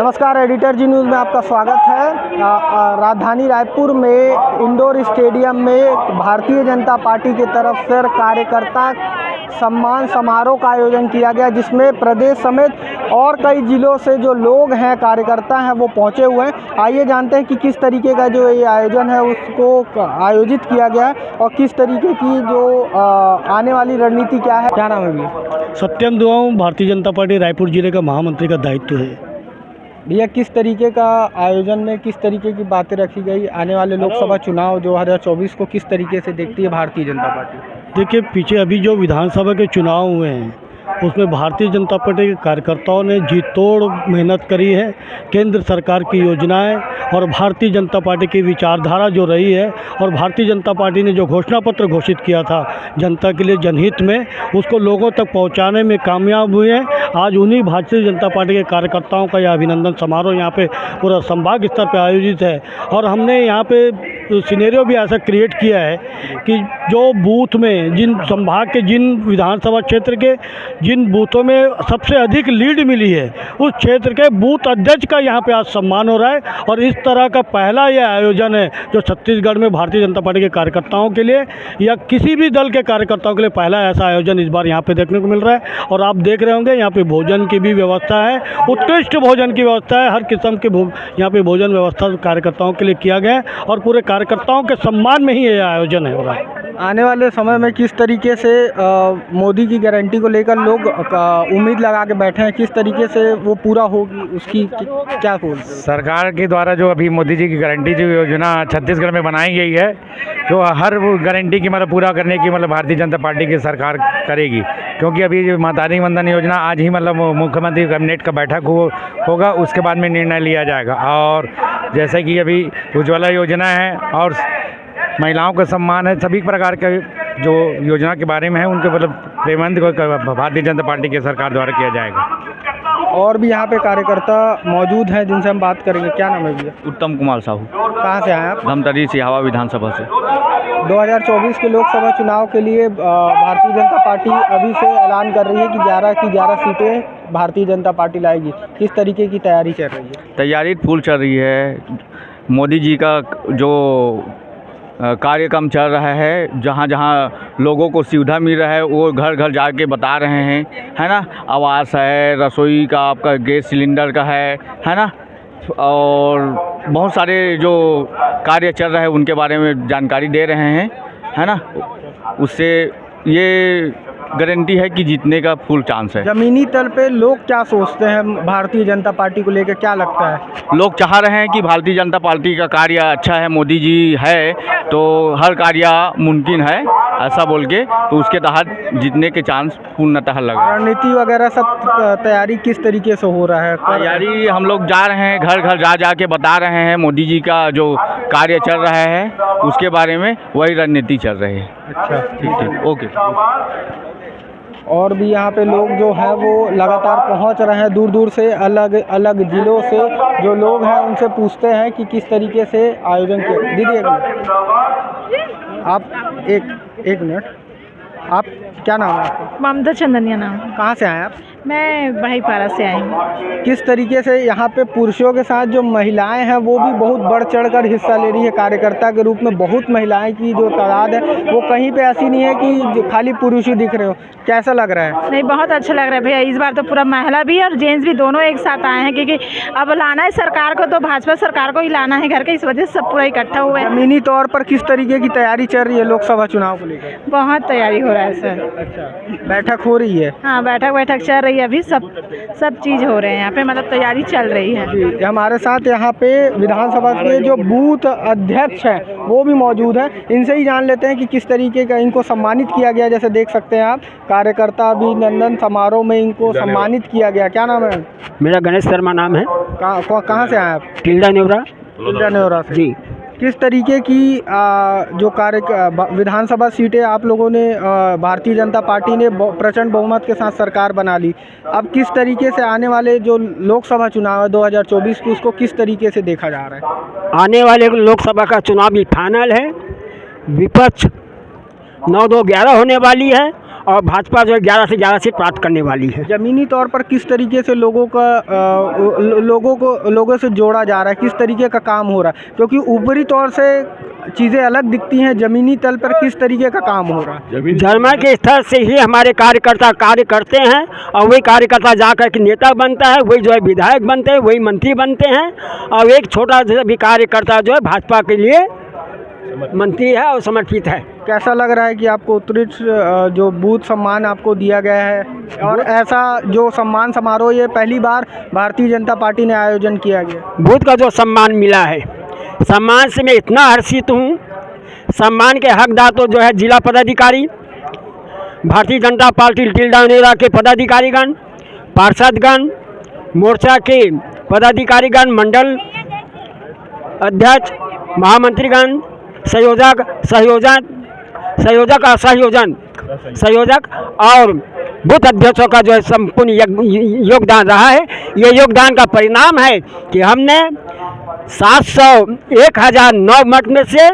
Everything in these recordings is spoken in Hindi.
नमस्कार, एडिटर जी न्यूज़ में आपका स्वागत है। राजधानी रायपुर में इंडोर स्टेडियम में भारतीय जनता पार्टी की तरफ से कार्यकर्ता सम्मान समारोह का आयोजन किया गया, जिसमें प्रदेश समेत और कई जिलों से जो लोग हैं, कार्यकर्ता हैं, वो पहुंचे हुए हैं। आइए जानते हैं कि किस तरीके का जो ये आयोजन है उसको आयोजित किया गया है और किस तरीके की जो आने वाली रणनीति क्या है। क्या नाम है भैया? सत्यम दुआऊं, भारतीय जनता पार्टी रायपुर जिले का महामंत्री का दायित्व है। भैया, किस तरीके का आयोजन में किस तरीके की बातें रखी गई? आने वाले लोकसभा चुनाव 2024 को किस तरीके से देखती है भारतीय जनता पार्टी? देखिए, पीछे अभी जो विधानसभा के चुनाव हुए हैं उसमें भारतीय जनता पार्टी के कार्यकर्ताओं ने जी तोड़ मेहनत करी है। केंद्र सरकार की योजनाएं और भारतीय जनता पार्टी की विचारधारा जो रही है और भारतीय जनता पार्टी ने जो घोषणा पत्र घोषित किया था जनता के लिए जनहित में, उसको लोगों तक पहुंचाने में कामयाब हुए हैं। आज उन्हीं भारतीय जनता पार्टी के कार्यकर्ताओं का यह अभिनंदन समारोह यहाँ पे पूरा संभाग स्तर पर आयोजित है। और हमने यहाँ पे सिनेरियो भी ऐसा क्रिएट किया है कि जो बूथ में जिन संभाग के जिन विधानसभा क्षेत्र के जिन बूथों में सबसे अधिक लीड मिली है, उस क्षेत्र के बूथ अध्यक्ष का यहाँ पे आज सम्मान हो रहा है। और इस तरह का पहला यह आयोजन है जो छत्तीसगढ़ में भारतीय जनता पार्टी के कार्यकर्ताओं के लिए या किसी भी दल के कार्यकर्ताओं के लिए पहला ऐसा आयोजन इस बार यहाँ पे देखने को मिल रहा है। और आप देख रहे होंगे यहाँ पे भोजन की भी व्यवस्था है, उत्कृष्ट भोजन की व्यवस्था है। हर किस्म के यहाँ पे भोजन व्यवस्था कार्यकर्ताओं के लिए किया गया है और पूरे कार्यकर्ताओं के सम्मान में ही ये आयोजन है हो रहा है। आने वाले समय में किस तरीके से मोदी की गारंटी को लेकर लोग उम्मीद लगा के बैठे हैं, किस तरीके से वो पूरा होगी, उसकी क्या बोल? सरकार के द्वारा जो अभी मोदी जी की गारंटी जो योजना छत्तीसगढ़ में बनाई गई है, तो हर वो गारंटी की मतलब पूरा करने की मतलब भारतीय जनता पार्टी की सरकार करेगी। क्योंकि अभी जो मातृ वंदन योजना आज ही मतलब मुख्यमंत्री कैबिनेट का बैठक होगा, उसके बाद में निर्णय लिया जाएगा। और जैसे कि अभी उज्ज्वला योजना है और महिलाओं का सम्मान है, सभी प्रकार के जो योजना के बारे में है उनके मतलब पेमेंट को भारतीय जनता पार्टी की सरकार द्वारा किया जाएगा। और भी यहाँ पे कार्यकर्ता मौजूद हैं जिनसे हम बात करेंगे। क्या नाम है भैया? उत्तम कुमार साहू। कहाँ से आए आप? धमतरी सिहावा विधानसभा से। 2024 के लोकसभा चुनाव के लिए भारतीय जनता पार्टी अभी से ऐलान कर रही है कि 11 की 11 सीटें भारतीय जनता पार्टी लाएगी। किस तरीके की तैयारी चल रही है? तैयारी फुल चल रही है। मोदी जी का जो कार्यक्रम चल रहा है, जहाँ जहाँ लोगों को सुविधा मिल रहा है वो घर घर जाके बता रहे हैं, है ना। आवास है, रसोई का, आपका गैस सिलेंडर का है ना। और बहुत सारे जो कार्य चल रहे हैं उनके बारे में जानकारी दे रहे हैं, है ना। उससे ये गारंटी है कि जीतने का फुल चांस है। जमीनी तल पे लोग क्या सोचते हैं भारतीय जनता पार्टी को लेकर? क्या लगता है? लोग चाह रहे हैं कि भारतीय जनता पार्टी का कार्य अच्छा है, मोदी जी है तो हर कार्य मुमकिन है, ऐसा बोल के, तो उसके तहत जीतने के चांस पूर्णतः लगा। रणनीति वगैरह सब तैयारी किस तरीके से हो रहा है? तैयारी हम लोग जा रहे हैं, घर घर जा के बता रहे हैं मोदी जी का जो कार्य चल रहा है उसके बारे में, वही रणनीति चल रही है। अच्छा, ठीक, ओके। और भी यहाँ पे लोग जो हैं वो लगातार पहुँच रहे हैं, दूर दूर से, अलग अलग ज़िलों से जो लोग हैं उनसे पूछते हैं कि किस तरीके से आयोजन किया। दीदी एक मिनट, आप एक मिनट, आप क्या नाम है आपका? ममता चंदनिया नाम। कहाँ से आए आप? मैं बढ़ईपारा से आई हूँ। किस तरीके से यहाँ पे पुरुषों के साथ जो महिलाएं हैं वो भी बहुत बढ़ चढ़कर हिस्सा ले रही है कार्यकर्ता के रूप में? बहुत महिलाएं की जो तादाद है वो कहीं पे ऐसी नहीं है कि खाली पुरुष ही दिख रहे हो। कैसा लग रहा है? नहीं, बहुत अच्छा लग रहा है भैया। इस बार तो पूरा महिला भी और जेंट्स भी दोनों एक साथ आए हैं, क्योंकि अब लाना है सरकार को, तो भाजपा सरकार को ही लाना है घर के, इस वजह से सब पूरा इकट्ठा हुआ है। जमीनी तौर पर किस तरीके की तैयारी चल रही है लोकसभा चुनाव को लेकर? बहुत तैयारी हो रहा है सर। अच्छा, बैठक हो रही है? हाँ, बैठक चल रही है, अभी सब चीज़ हो रहे हैं यहाँ पे, मतलब तैयारी चल रही है। जी, हमारे साथ यहाँ पे विधानसभा के जो बूथ अध्यक्ष हैं वो भी मौजूद हैं। इनसे ही जान लेते हैं कि किस तरीके का इनको सम्मानित किया गया। जैसे देख सकते हैं आप, कार्यकर्ता अभिनंदन समारोह में इनको सम्मानित किया गया। क्या नाम है? मेरा गणेश शर्मा नाम है। कहाँ से आए आप? टिल्डा नेवरा। टिल्डा नेवरा से जी। किस तरीके की जो विधानसभा सीटें आप लोगों ने, भारतीय जनता पार्टी ने प्रचंड बहुमत के साथ सरकार बना ली, अब किस तरीके से आने वाले जो लोकसभा चुनाव है 2024 की, उसको किस तरीके से देखा जा रहा है? आने वाले लोकसभा का चुनाव भी फाइनल है। विपक्ष 9-2-11 होने वाली है और भाजपा जो है 11 से 11 सीट प्राप्त करने वाली है। ज़मीनी तौर पर किस तरीके से लोगों से जोड़ा जा रहा है, किस तरीके का काम हो रहा है, क्योंकि ऊपरी तौर से चीज़ें अलग दिखती हैं, ज़मीनी तल पर किस तरीके का काम हो रहा है? जर्मन के स्तर से ही हमारे कार्यकर्ता कार्य करते हैं और वही कार्यकर्ता जाकर के नेता बनता है, वही जो है विधायक बनते हैं, वही मंत्री बनते हैं और एक छोटा सा भी कार्यकर्ता जो है भाजपा के लिए मंत्री है और समर्पित है। कैसा लग रहा है कि आपको उत्कृष्ट जो बूथ सम्मान आपको दिया गया है, और ऐसा जो सम्मान समारोह ये पहली बार भारतीय जनता पार्टी ने आयोजन किया गया? बूथ का जो सम्मान मिला है, सम्मान से मैं इतना हर्षित हूँ। सम्मान के हकदार तो जो है जिला पदाधिकारी, भारतीय जनता पार्टी टिल्डा नेरा के पदाधिकारीगण, पार्षदगण, मोर्चा के पदाधिकारीगण, मंडल अध्यक्ष, महामंत्रीगण, संयोजक और बूथ अध्यक्षों का जो है संपूर्ण योगदान रहा है। ये योगदान का परिणाम है कि हमने 1009 मत में से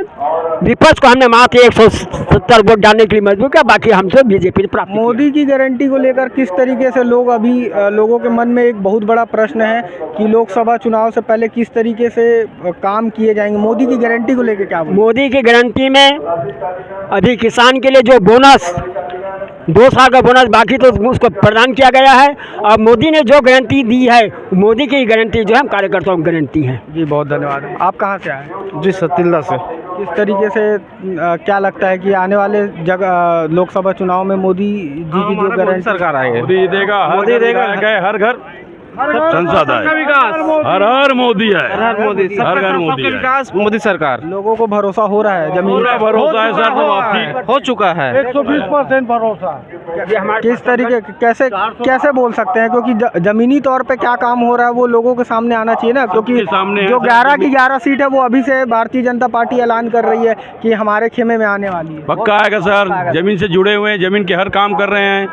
विपक्ष को हमने मात्र 170 वोट डालने के लिए मजबूर किया, बाकी हम तो बीजेपी ने प्राप्त किया। मोदी की गारंटी को लेकर किस तरीके से लोगों के मन में एक बहुत बड़ा प्रश्न है कि लोकसभा चुनाव से पहले किस तरीके से काम किए जाएंगे, मोदी की गारंटी को लेकर क्या बोलें? मोदी की गारंटी में अभी किसान के लिए जो बोनस 2 साल का बोनस बाकी तो उसको प्रदान किया गया है, और मोदी ने जो गारंटी दी है, मोदी की गारंटी जो है हम कार्यकर्ताओं की गारंटी है। जी बहुत धन्यवाद। आप कहाँ से आए? जी सतिल्ला से। किस तरीके से क्या लगता है कि आने वाले लोकसभा चुनाव में मोदी जी की जो गारंटी सरकार आएगी, मोदी देगा हर घर संसद है, हर हर मोदी है, हर मोदी, हर घर मोदी है। विकास मोदी सरकार, लोगों को भरोसा हो रहा है, जमीन पूरा भरोसा है सर, तो आपकी हो चुका है 120% भरोसा। किस तरीके कैसे बोल सकते हैं, क्योंकि जमीनी तौर पे क्या काम हो रहा है वो लोगों के सामने आना चाहिए ना, क्योंकि जो 11 की 11 सीट है वो अभी से भारतीय जनता पार्टी ऐलान कर रही है कि हमारे खेमे में आने वाली है। पक्का आएगा सर, जमीन से जुड़े हुए हैं, जमीन के हर काम कर रहे हैं,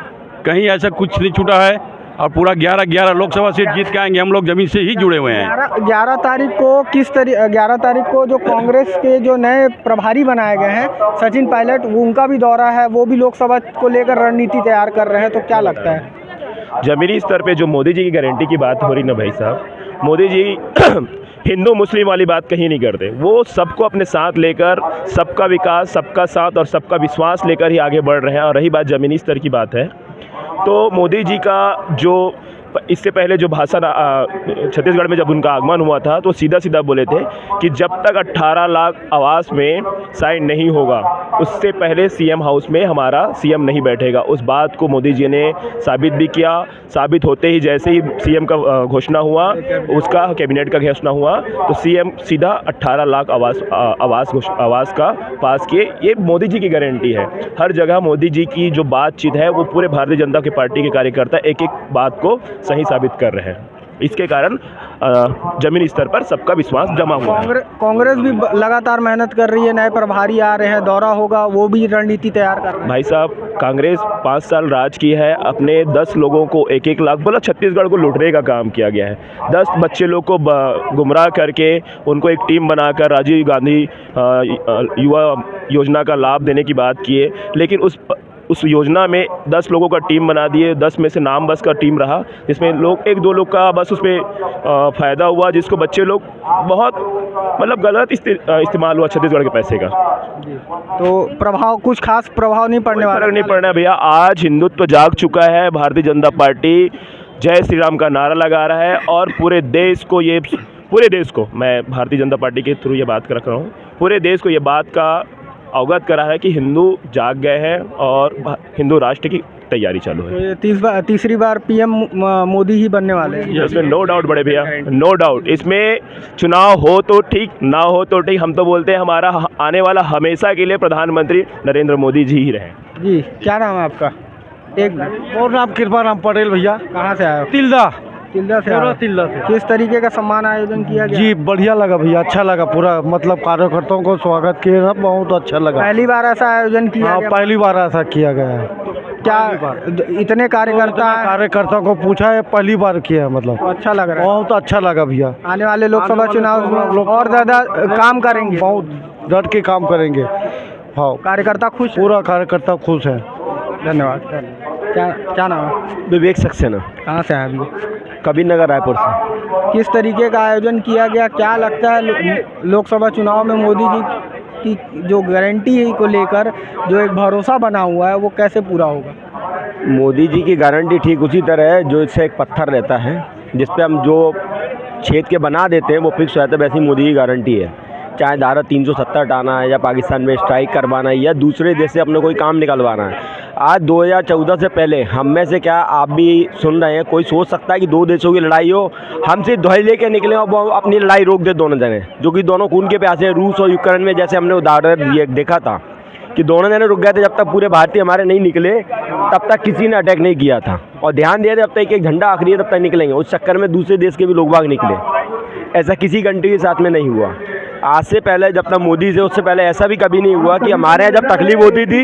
कहीं ऐसा कुछ नहीं छूटा है, और पूरा 11 लोकसभा सीट जीत के आएंगे। हम लोग जमीन से ही जुड़े हुए हैं। 11 तारीख को 11 तारीख को जो कांग्रेस के जो नए प्रभारी बनाए गए हैं सचिन पायलट, उनका भी दौरा है, वो भी लोकसभा को लेकर रणनीति तैयार कर रहे हैं, तो क्या लगता है? ज़मीनी स्तर पे जो मोदी जी की गारंटी की बात हो रही ना भाई साहब, मोदी जी हिंदू मुस्लिम वाली बात कहीं नहीं करते, वो सबको अपने साथ लेकर सबका विकास, सबका साथ और सबका विश्वास लेकर ही आगे बढ़ रहे हैं। और रही बात ज़मीनी स्तर की बात है, तो मोदी जी का जो इससे पहले जो भाषण छत्तीसगढ़ में जब उनका आगमन हुआ था, तो सीधा बोले थे कि जब तक 18 लाख आवास में साइन नहीं होगा उससे पहले सीएम हाउस में हमारा सीएम नहीं बैठेगा। उस बात को मोदी जी ने साबित भी किया। साबित होते ही जैसे ही सीएम का घोषणा हुआ, उसका कैबिनेट का घोषणा हुआ, तो सीएम सीधा 18 लाख आवास का पास किए। ये मोदी जी की गारंटी है। हर जगह मोदी जी की जो बातचीत है वो पूरे भारतीय जनता पार्टी के कार्यकर्ता एक बात को सही साबित कर रहे हैं। इसके कारण जमीनी स्तर पर सबका विश्वास जमा हुआ है। कांग्रेस भी लगातार मेहनत कर रही है, नए प्रभारी आ रहे हैं, दौरा होगा, वो भी रणनीति तैयार कर रहे हैं। भाई साहब, कांग्रेस 5 साल राज की है, अपने 10 लोगों को 1-1 लाख बोला छत्तीसगढ़ को लूटने का काम किया गया है। 10 बच्चे लोग को गुमराह करके उनको एक टीम बनाकर राजीव गांधी युवा योजना का लाभ देने की बात की है, लेकिन उस योजना में 10 लोगों का टीम बना दिए। 10 में से नाम बस का टीम रहा, जिसमें 1-2 लोग का बस उसमें फ़ायदा हुआ, जिसको बच्चे लोग बहुत मतलब गलत इस्तेमाल हुआ छत्तीसगढ़ के पैसे का। तो कुछ खास प्रभाव नहीं पड़ने वाला? फर्क नहीं पड़ना भैया। आज हिंदुत्व जाग चुका है। भारतीय जनता पार्टी जय श्री राम का नारा लगा रहा है और पूरे देश को मैं भारतीय जनता पार्टी के थ्रू ये बात कर रहा हूँ, पूरे देश को ये बात का अवगत करा है कि हिंदू जाग गए हैं और हिंदू राष्ट्र की तैयारी चालू है। तो तीसरी बार पीएम मोदी ही बनने वाले हैं, इसमें नो डाउट बड़े भैया, नो डाउट। इसमें चुनाव हो तो ठीक, ना हो तो ठीक। हम तो बोलते हैं हमारा आने वाला हमेशा के लिए प्रधानमंत्री नरेंद्र मोदी जी ही रहे। जी, क्या नाम है आपका? एक मिनट। और नाम कृपाराम पटेल भैया। कहाँ से आए हो? तिल्दा से तिल्दा से। किस तरीके का सम्मान आयोजन किया गया? जी बढ़िया लगा भैया, अच्छा लगा। पूरा मतलब कार्यकर्ताओं को स्वागत किए ना, बहुत अच्छा लगा। पहली बार ऐसा आयोजन किया गया? पहली बार ऐसा किया गया है। क्या इतने कार्यकर्ताओं को पूछा है, पहली बार किया है, मतलब तो अच्छा लग रहा है? बहुत अच्छा लगा भैया। आने वाले लोकसभा चुनाव में और ज़्यादा काम करेंगे? बहुत डट के काम करेंगे। हाँ, कार्यकर्ता खुश? पूरा कार्यकर्ता खुश है। धन्यवाद। क्या क्या नाम है? विवेक सक्सेना, कहाँ से आए अभी? कबीर नगर, रायपुर से। किस तरीके का आयोजन किया गया, क्या लगता है लोकसभा चुनाव में मोदी जी की जो गारंटी है को लेकर जो एक भरोसा बना हुआ है वो कैसे पूरा होगा? मोदी जी की गारंटी ठीक उसी तरह है जो इससे एक पत्थर रहता है जिस पे हम जो छेद के बना देते हैं वो फिक्स हो जाता है, वैसी मोदी की गारंटी है। चाहे धारा 370 हटाना है या पाकिस्तान में स्ट्राइक करवाना है या दूसरे देश से अपने कोई काम निकलवाना है। आज 2014 से पहले हम में से क्या आप भी सुन रहे हैं, कोई सोच सकता है कि दो देशों की लड़ाई हो, हम सिर्फ दवाई लेके निकले और वो अपनी लड़ाई रोक दे दोनों जने, जो कि दोनों खून के प्यासे हैं। रूस और यूक्रेन में जैसे हमने उदाहरण ये देखा था कि दोनों जने रुक गए थे, जब तक पूरे भारतीय हमारे नहीं निकले तब तक किसी ने अटैक नहीं किया था। और ध्यान दिया जब तक एक झंडा आखिरी है तब तक निकलेंगे, उस चक्कर में दूसरे देश के भी लोग बाग निकले। ऐसा किसी कंट्री के साथ में नहीं हुआ। आज से पहले जब तक मोदी से, उससे पहले ऐसा भी कभी नहीं हुआ कि हमारे यहाँ जब तकलीफ होती थी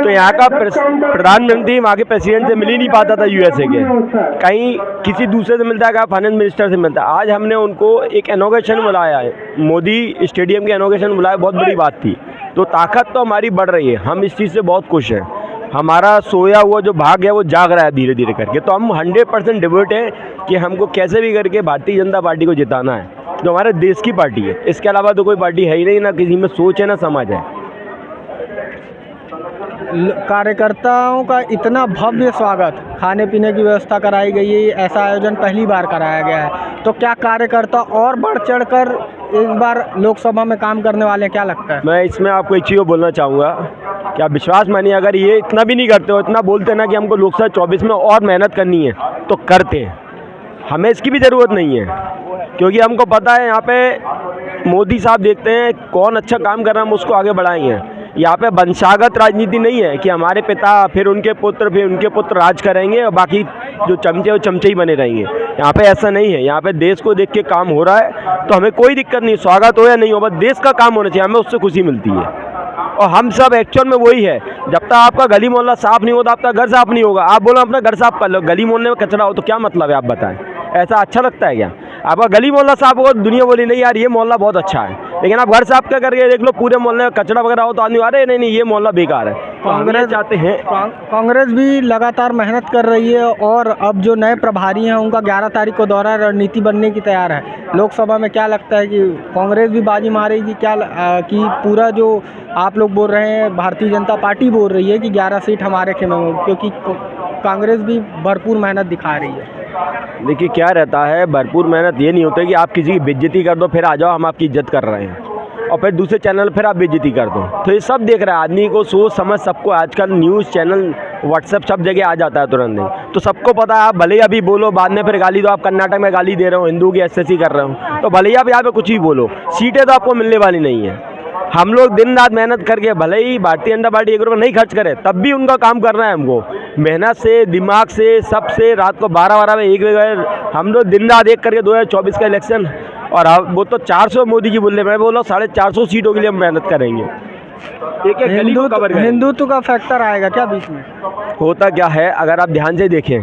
तो यहाँ का प्रधानमंत्री वहाँ के प्रेसिडेंट से मिल ही नहीं पाता था, यूएसए के, कहीं किसी दूसरे से मिलता है, कहाँ फाइनेंस मिनिस्टर से मिलता है। आज हमने उनको एक इनॉग्रेशन बुलाया है, मोदी स्टेडियम के इनॉग्रेशन बुलाया, बहुत बड़ी बात थी। तो ताकत तो हमारी बढ़ रही है, हम इस चीज़ से बहुत खुश हैं। हमारा सोया हुआ जो भाग है वो जाग रहा है धीरे धीरे करके। तो हम 100% डिवोट हैं कि हमको कैसे भी करके भारतीय जनता पार्टी को जिताना है, जो हमारे देश की पार्टी है। इसके अलावा तो कोई पार्टी है ही नहीं, ना किसी में सोच है ना समझ है। कार्यकर्ताओं का इतना भव्य स्वागत, खाने पीने की व्यवस्था कराई गई है, ऐसा आयोजन पहली बार कराया गया है, तो क्या कार्यकर्ता और बढ़ चढ़कर इस बार लोकसभा में काम करने वाले हैं, क्या लगता है? मैं इसमें आपको एक चीज़ बोलना चाहूँगा कि आप विश्वास मानिए, अगर ये इतना भी नहीं करते हो, इतना बोलते ना कि हमको लोकसभा 24 में और मेहनत करनी है, तो करते हैं। हमें इसकी भी ज़रूरत नहीं है, क्योंकि हमको पता है यहाँ पे मोदी साहब देखते हैं कौन अच्छा काम कर रहा है, हम उसको आगे बढ़ाएंगे। यहाँ पे वंशागत राजनीति नहीं है कि हमारे पिता फिर उनके पुत्र राज करेंगे और बाकी जो चमचे वो चमचे ही बने रहेंगे। यहाँ पे ऐसा नहीं है। यहाँ पे देश को देख के काम हो रहा है तो हमें कोई दिक्कत नहीं, स्वागत हो या नहीं हो, बस देश का काम होना चाहिए, हमें उससे खुशी मिलती है। और हम सब एक्चुअल में वही है, जब तक आपका गली मोहल्ला साफ़ नहीं होता आपका घर साफ़ नहीं होगा। आप बोलो अपना घर साफ़ कर लो, गली मोहल्ले में कचरा हो तो क्या मतलब है, आप बताएं? ऐसा अच्छा लगता है क्या? आपका गली मोहल्ला साफ होगा, दुनिया बोली नहीं यार ये मोहल्ला बहुत अच्छा है, लेकिन आप घर साफ क्या करके देख लो, पूरे मोहल्ले में कचरा वगैरह हो तो आदमी अरे नहीं ये मोहल्ला बेकार है। कांग्रेस चाहते हैं, कांग्रेस भी लगातार मेहनत कर रही है और अब जो नए प्रभारी हैं उनका 11 तारीख को दौरा रणनीति बनने की तैयार है। लोकसभा में क्या लगता है कि कांग्रेस भी बाजी मारेगी क्या, कि पूरा जो आप लोग बोल रहे हैं, भारतीय जनता पार्टी बोल रही है कि 11 सीट हमारे खेमे में, क्योंकि कांग्रेस भी भरपूर मेहनत दिखा रही है? देखिए क्या रहता है, भरपूर मेहनत ये नहीं होता कि आप किसी की बेइज्जती कर दो फिर आ जाओ हम आपकी इज्जत कर रहे हैं, और फिर दूसरे चैनल फिर आप बेइज्जती कर दो। तो ये सब देख रहा है आदमी को, सोच समझ सबको, आजकल न्यूज़ चैनल व्हाट्सएप सब जगह आ जाता है तुरंत ही, तो सबको पता है। आप भले ही अभी बोलो बाद में फिर गाली दो, आप कर्नाटक में गाली दे रहे हो, हिंदू की एसएससी कर रहे हो, तो भले ही आप यहाँ पे कुछ ही बोलो, सीटें तो आपको मिलने वाली नहीं है। हम लोग दिन रात मेहनत करके, भले ही भारतीय जनता पार्टी 1 रुपये नहीं खर्च करे तब भी उनका काम करना है हमको, मेहनत से, दिमाग से, सब से। रात को 12-12 में 1 बजे हम लोग दिन रात एक करके 2024 का इलेक्शन, और वो तो 400 मोदी जी बोल रहे, मैं बोल रहा हूँ 450 सीटों के लिए हम मेहनत करेंगे। एक गली को कवर करेंगे। हिंदुत्व का फैक्टर आएगा क्या बीच में? होता क्या है, अगर आप ध्यान से देखें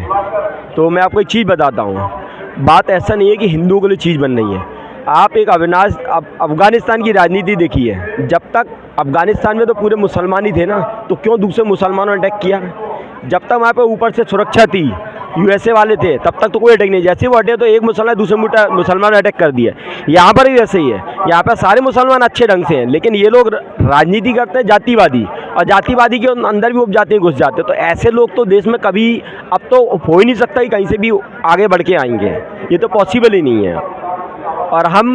तो मैं आपको एक चीज़ बताता हूँ, बात ऐसा नहीं है कि हिंदुओं के लिए चीज़ बन रही है। आप एक अफ़गानिस्तान की राजनीति देखिए, जब तक अफ़गानिस्तान में तो पूरे मुसलमान ही थे ना, तो क्यों दूसरे मुसलमानों ने अटैक किया? जब तक वहाँ पे ऊपर से सुरक्षा थी, यूएसए वाले थे, तब तक तो कोई अटैक नहीं। जैसे वो हटे तो एक मुसलमान दूसरे मुसलमान ने अटैक कर दिया। यहाँ पर भी वैसे ही है, यहाँ पर सारे मुसलमान अच्छे ढंग से हैं, लेकिन ये लोग राजनीति करते हैं जातिवादी, और जातिवादी के अंदर भी उपजाति घुस जाते हैं। तो ऐसे लोग तो देश में कभी अब तो हो ही नहीं सकता कि कहीं से भी आगे बढ़ के आएंगे, ये तो पॉसिबल ही नहीं है। और हम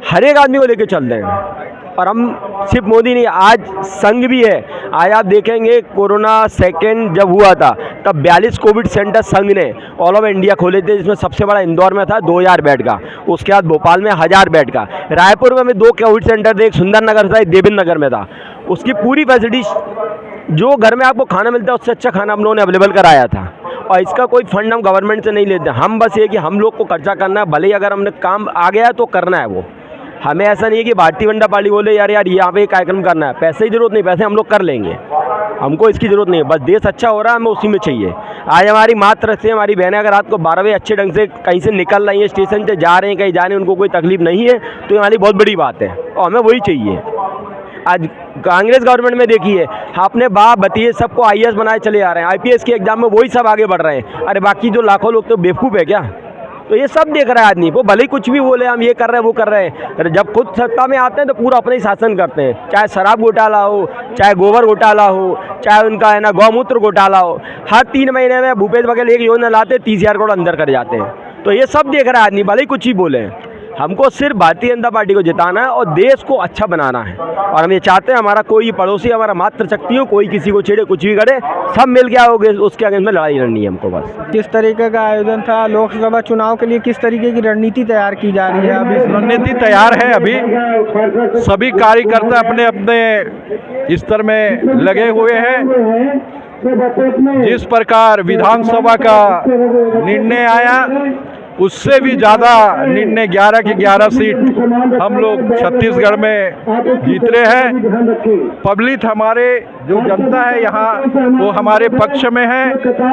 हर एक आदमी को लेकर चल रहे हैं, और हम सिर्फ मोदी नहीं, आज संघ भी है। आज आप देखेंगे कोरोना सेकेंड जब हुआ था तब 42 कोविड सेंटर संघ ने ऑल ओवर इंडिया खोले थे, जिसमें सबसे बड़ा इंदौर में था 2000 बेड का, उसके बाद भोपाल में 1000 बेड का, रायपुर में 2 कोविड सेंटर थे, एक सुंदर नगर था, एक देवेंद्र नगर में था। उसकी पूरी फैसिलिटी, जो घर में आपको खाना मिलता है उससे अच्छा खाना हम लोगों ने अवेलेबल कराया था। और इसका कोई फंड हम गवर्नमेंट से नहीं लेते, हम बस ये कि हम लोग को खर्चा करना है, भले ही अगर हमने काम आ गया तो करना है वो। हमें ऐसा नहीं है कि भारतीय जनता पार्टी बोले यार यहाँ पे एक कार्यक्रम करना है, पैसे की जरूरत नहीं, पैसे हम लोग कर लेंगे, हमको इसकी ज़रूरत नहीं है, बस देश अच्छा हो रहा है हमें उसी में चाहिए। आज हमारी मात्र से हमारी बहनें अगर रात को 12 बजे अच्छे ढंग से कहीं से निकल रही हैं, स्टेशन से जा रहे हैं, कहीं जा रहे हैं, उनको कोई तकलीफ नहीं है, तो ये हमारी बहुत बड़ी बात है और हमें वही चाहिए। आज कांग्रेस गवर्नमेंट में देखिए, अपने बाप भतीजे सबको IAS बनाए चले आ रहे हैं, IPS के एग्जाम में वही सब आगे बढ़ रहे हैं। अरे बाकी जो लाखों लोग तो बेवकूफ़ है क्या? तो ये सब देख रहा है आदमी, वो भले ही कुछ भी बोले हम ये कर रहे हैं वो कर रहे हैं, जब खुद सत्ता में आते हैं तो पूरा अपने ही शासन करते हैं। चाहे शराब घोटाला हो, चाहे गोबर घोटाला हो, चाहे उनका है ना गौमूत्र घोटाला हो, हर 3 महीने में भूपेश बघेल एक योजना लाते 30,000 करोड़ अंदर कर जाते हैं। तो ये सब देख रहा है आदमी, भले ही कुछ ही बोले। हमको सिर्फ भारतीय जनता पार्टी को जिताना है और देश को अच्छा बनाना है, और हम ये चाहते हैं हमारा कोई पड़ोसी हमारा मातृशक्ति हो, कोई किसी को छेड़े कुछ भी करे, सब मिल के आओगे उसके आगे में लड़ाई लड़नी है हमको बस। किस तरीके का आयोजन था लोकसभा चुनाव के लिए, किस तरीके की रणनीति तैयार की जा रही है अभी? रणनीति तैयार है, अभी सभी कार्यकर्ता अपने अपने स्तर में लगे हुए हैं। जिस प्रकार विधानसभा का निर्णय आया उससे भी ज़्यादा निर्णय 11 की 11 सीट हम लोग छत्तीसगढ़ में जीत रहे हैं। पब्लिक हमारे जो जनता है यहाँ वो हमारे पक्ष में है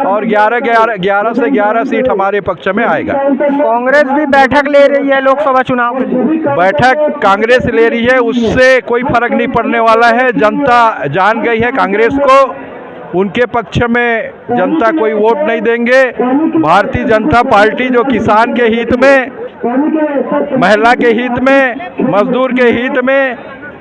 और 11 से 11 सीट हमारे पक्ष में आएगा। कांग्रेस भी बैठक ले रही है लोकसभा चुनाव के लिए। बैठक कांग्रेस ले रही है, उससे कोई फर्क नहीं पड़ने वाला है। जनता जान गई है कांग्रेस को, उनके पक्ष में जनता कोई वोट नहीं देंगे। भारतीय जनता पार्टी जो किसान के हित में, महिला के हित में, मजदूर के हित में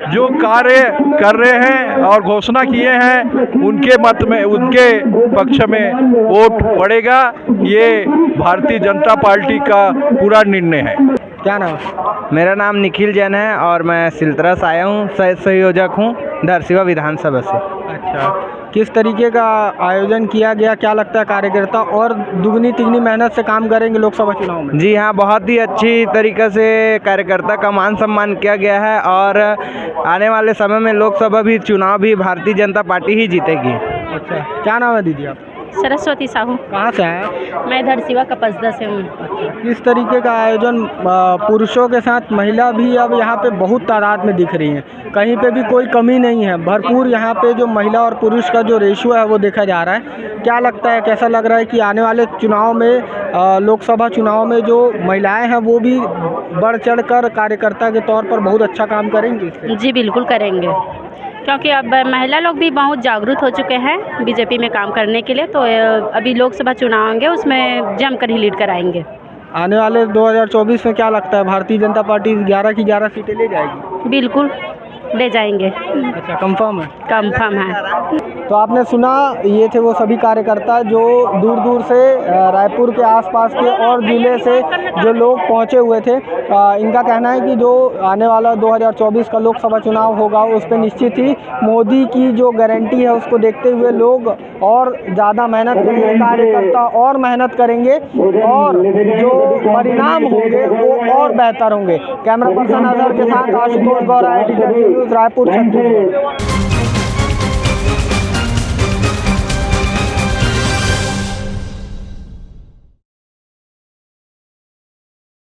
जो कार्य कर रहे हैं और घोषणा किए हैं, उनके मत में, उनके पक्ष में वोट पड़ेगा। ये भारतीय जनता पार्टी का पूरा निर्णय है। क्या नाम? मेरा नाम निखिल जैन है और मैं सिलतरा से आया हूँ, संयोजक हूँ धरसीवा विधानसभा से। अच्छा, किस तरीके का आयोजन किया गया, क्या लगता है कार्यकर्ता और दुगनी तिगनी मेहनत से काम करेंगे लोकसभा चुनाव में? जी हाँ, बहुत ही अच्छी तरीके से कार्यकर्ता का मान सम्मान किया गया है और आने वाले समय में लोकसभा भी चुनाव भी भारतीय जनता पार्टी ही जीतेगी। अच्छा, क्या नाम है दीदी आप? सरस्वती साहू। कहाँ से हैं? मैं धरसीवा कपसदा से हूँ। किस तरीके का आयोजन, पुरुषों के साथ महिला भी अब यहाँ पे बहुत तादाद में दिख रही हैं, कहीं पे भी कोई कमी नहीं है, भरपूर यहाँ पे जो महिला और पुरुष का जो रेशियो है वो देखा जा रहा है। क्या लगता है, कैसा लग रहा है कि आने वाले चुनाव में, लोकसभा चुनाव में जो महिलाएं हैं वो भी बढ़ चढ़ कर कार्यकर्ता के तौर पर बहुत अच्छा काम करेंगी? जी बिल्कुल करेंगे, क्योंकि अब महिला लोग भी बहुत जागरूक हो चुके हैं बीजेपी में काम करने के लिए। तो अभी लोकसभा चुनाव होंगे उसमें जमकर ही लीड कराएंगे। आने वाले 2024 में क्या लगता है भारतीय जनता पार्टी 11 की 11 सीटें ले जाएगी? बिल्कुल ले जाएंगे। अच्छा, कंफर्म है? कंफर्म है। तो आपने सुना, ये थे वो सभी कार्यकर्ता जो दूर दूर से रायपुर के आसपास के और ज़िले से जो लोग पहुंचे हुए थे। इनका कहना है कि जो आने वाला 2024 का लोकसभा चुनाव होगा उस पर निश्चित ही मोदी की जो गारंटी है उसको देखते हुए लोग और ज़्यादा मेहनत करेंगे, कार्यकर्ता और मेहनत करेंगे और जो परिणाम होंगे वो और बेहतर होंगे। कैमरा पर्सन अजहर के साथ आशुतोष गौरा, ITV न्यूज़, रायपुर, छत्तीसगढ़।